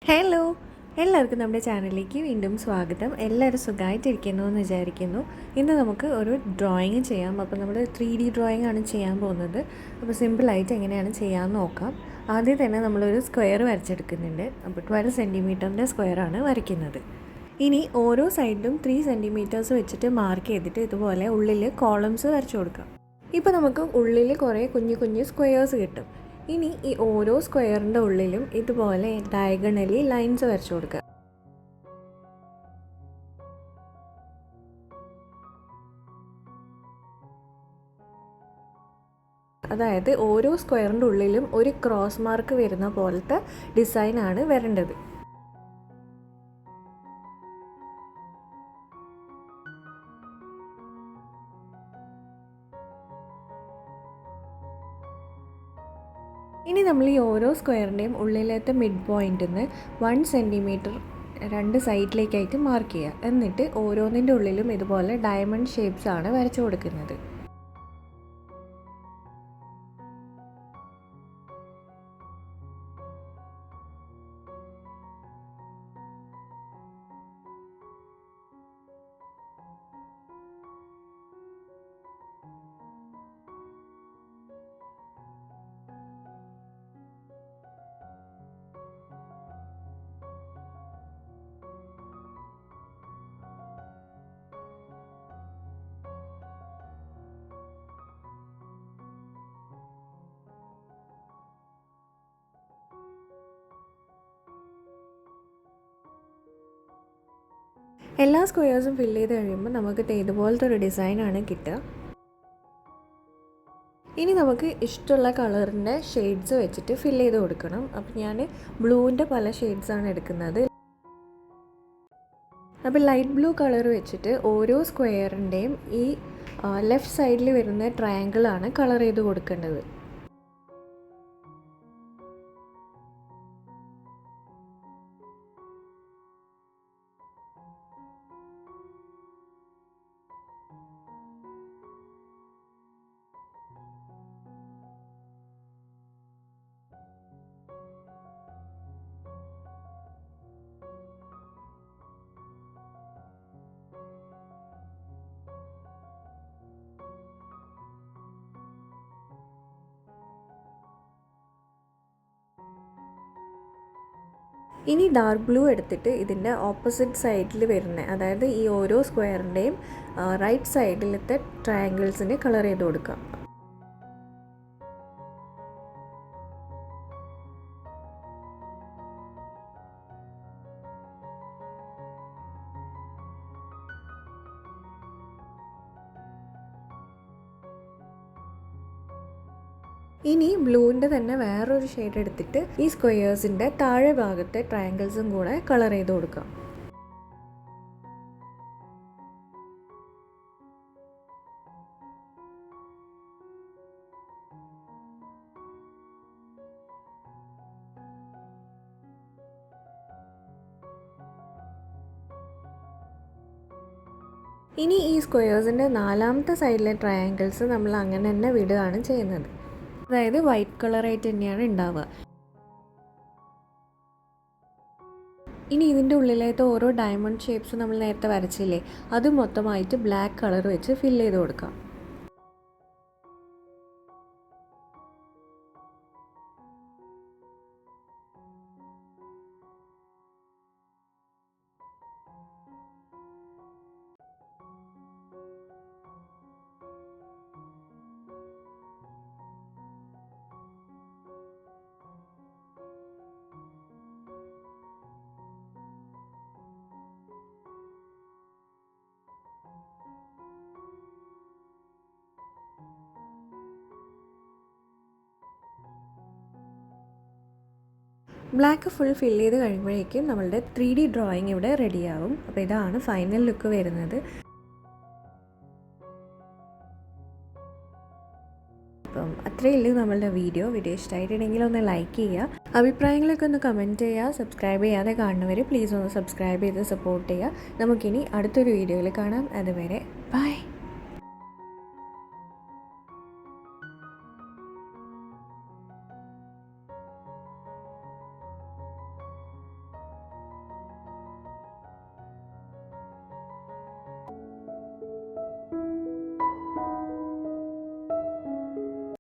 Hello, എല്ലാവർക്കും നമ്മുടെ ചാനലിലേക്ക് വീണ്ടും സ്വാഗതം. എല്ലാവരും സുഖമായിട്ടിരിക്കുന്നു എന്ന് വിചാരിക്കുന്നു. ഇന്ന് നമുക്ക് ഒരു ഡ്രോയിങ് ചെയ്യാം. അപ്പോൾ നമ്മൾ 3D ഡ്രോയിങ് ആണ് ചെയ്യാൻ പോകുന്നത്. അപ്പോൾ സിമ്പിളായിട്ട് എങ്ങനെയാണ് ചെയ്യാമെന്ന് നോക്കാം. ആദ്യം തന്നെ നമ്മളൊരു സ്ക്വയർ വരച്ചെടുക്കുന്നുണ്ട്. അപ്പോൾ 12 സെൻറ്റിമീറ്ററിൻ്റെ സ്ക്വയറാണ് വരയ്ക്കുന്നത്. ഇനി ഓരോ സൈഡിലും 3 സെൻറ്റിമീറ്റേഴ്സ് വെച്ചിട്ട് മാർക്ക് ചെയ്തിട്ട് ഇതുപോലെ ഉള്ളിൽ കോളംസ് വരച്ചു കൊടുക്കാം. ഇപ്പോൾ നമുക്ക് ഉള്ളിൽ കുറേ കുഞ്ഞു കുഞ്ഞു സ്ക്വയേഴ്സ് കിട്ടും. ഇനി ഈ ഓരോ സ്ക്വയറിൻ്റെ ഉള്ളിലും ഇതുപോലെ ഡയഗണലി ലൈൻസ് വരച്ചു കൊടുക്കുക. അതായത് ഓരോ സ്ക്വയറിൻ്റെ ഉള്ളിലും ഒരു ക്രോസ് മാർക്ക് വരുന്ന പോലത്തെ ഡിസൈനാണ് വരേണ്ടത്. ഇനി നമ്മൾ ഈ ഓരോ സ്ക്വയറിൻ്റെയും ഉള്ളിലത്തെ മിഡ് പോയിൻറ്റിൽ നിന്ന് 1 സെൻറ്റിമീറ്റർ രണ്ട് സൈഡിലേക്കായിട്ട് മാർക്ക് ചെയ്യുക. എന്നിട്ട് ഓരോന്നിൻ്റെ ഉള്ളിലും ഇതുപോലെ ഡയമണ്ട് ഷേപ്സ് ആണ് വരച്ചു കൊടുക്കുന്നത്. എല്ലാ സ്ക്വയേഴ്സും ഫില്ല് ചെയ്ത് കഴിയുമ്പോൾ നമുക്ക് ഇതുപോലത്തെ ഒരു ഡിസൈനാണ് കിട്ടുക. ഇനി നമുക്ക് ഇഷ്ടമുള്ള കളറിൻ്റെ ഷെയ്ഡ്സ് വെച്ചിട്ട് ഫില്ല് ചെയ്ത് കൊടുക്കണം. അപ്പോൾ ഞാൻ ബ്ലൂവിൻ്റെ പല ഷെയ്ഡ്സാണ് എടുക്കുന്നത്. അപ്പോൾ ലൈറ്റ് ബ്ലൂ കളർ വെച്ചിട്ട് ഓരോ സ്ക്വയറിൻ്റെയും ഈ ലെഫ്റ്റ് സൈഡിൽ വരുന്ന ട്രയാങ്കിളാണ് കളർ ചെയ്ത് കൊടുക്കേണ്ടത്. ഇനി ഡാർക്ക് ബ്ലൂ എടുത്തിട്ട് ഇതിൻ്റെ ഓപ്പോസിറ്റ് സൈഡിൽ വരുന്ന, അതായത് ഈ ഓരോ സ്ക്വയറിൻ്റെയും റൈറ്റ് സൈഡിലത്തെ ട്രയാങ്കിൾസിന് കളർ ചെയ്ത് കൊടുക്കാം. ഇനി ബ്ലൂവിൻ്റെ തന്നെ വേറൊരു ഷെയ്ഡ് എടുത്തിട്ട് ഈ സ്ക്വയേഴ്സിൻ്റെ താഴെ ഭാഗത്തെ ട്രയാങ്കിൾസും കൂടെ കളർ ചെയ്ത് കൊടുക്കാം. ഇനി ഈ സ്ക്വയേഴ്സിൻ്റെ നാലാമത്തെ സൈഡിലെ ട്രയാങ്കിൾസ് നമ്മൾ അങ്ങനെ തന്നെ വിടുകയാണ് ചെയ്യുന്നത്. അതായത് വൈറ്റ് കളറായിട്ട് തന്നെയാണ് ഉണ്ടാവുക. ഇനി ഇതിൻ്റെ ഉള്ളിലായിട്ട് ഓരോ ഡയമണ്ട് ഷേപ്സ് നമ്മൾ നേരത്തെ വരച്ചില്ലേ, അത് മൊത്തമായിട്ട് ബ്ലാക്ക് കളർ വെച്ച് ഫില്ല് ചെയ്ത് കൊടുക്കാം. ബ്ലാക്ക് ഫുൾ ഫില്ല് ചെയ്ത് കഴിയുമ്പോഴേക്കും നമ്മളുടെ 3D ഡ്രോയിങ് ഇവിടെ റെഡിയാവും. അപ്പോൾ ഇതാണ് ഫൈനൽ ലുക്ക് വരുന്നത്. അപ്പം അത്രയേ ഉള്ളൂ നമ്മളുടെ വീഡിയോ ഇഷ്ടമായിട്ടുണ്ടെങ്കിൽ ഒന്ന് ലൈക്ക് ചെയ്യുക, അഭിപ്രായങ്ങളൊക്കെ ഒന്ന് കമൻറ്റ് ചെയ്യുക. സബ്സ്ക്രൈബ് ചെയ്യാതെ കാണുന്നവർ പ്ലീസ് ഒന്ന് സബ്സ്ക്രൈബ് ചെയ്ത് സപ്പോർട്ട് ചെയ്യുക. നമുക്കിനി അടുത്തൊരു വീഡിയോയിൽ കാണാം. അതുവരെ ബൈ.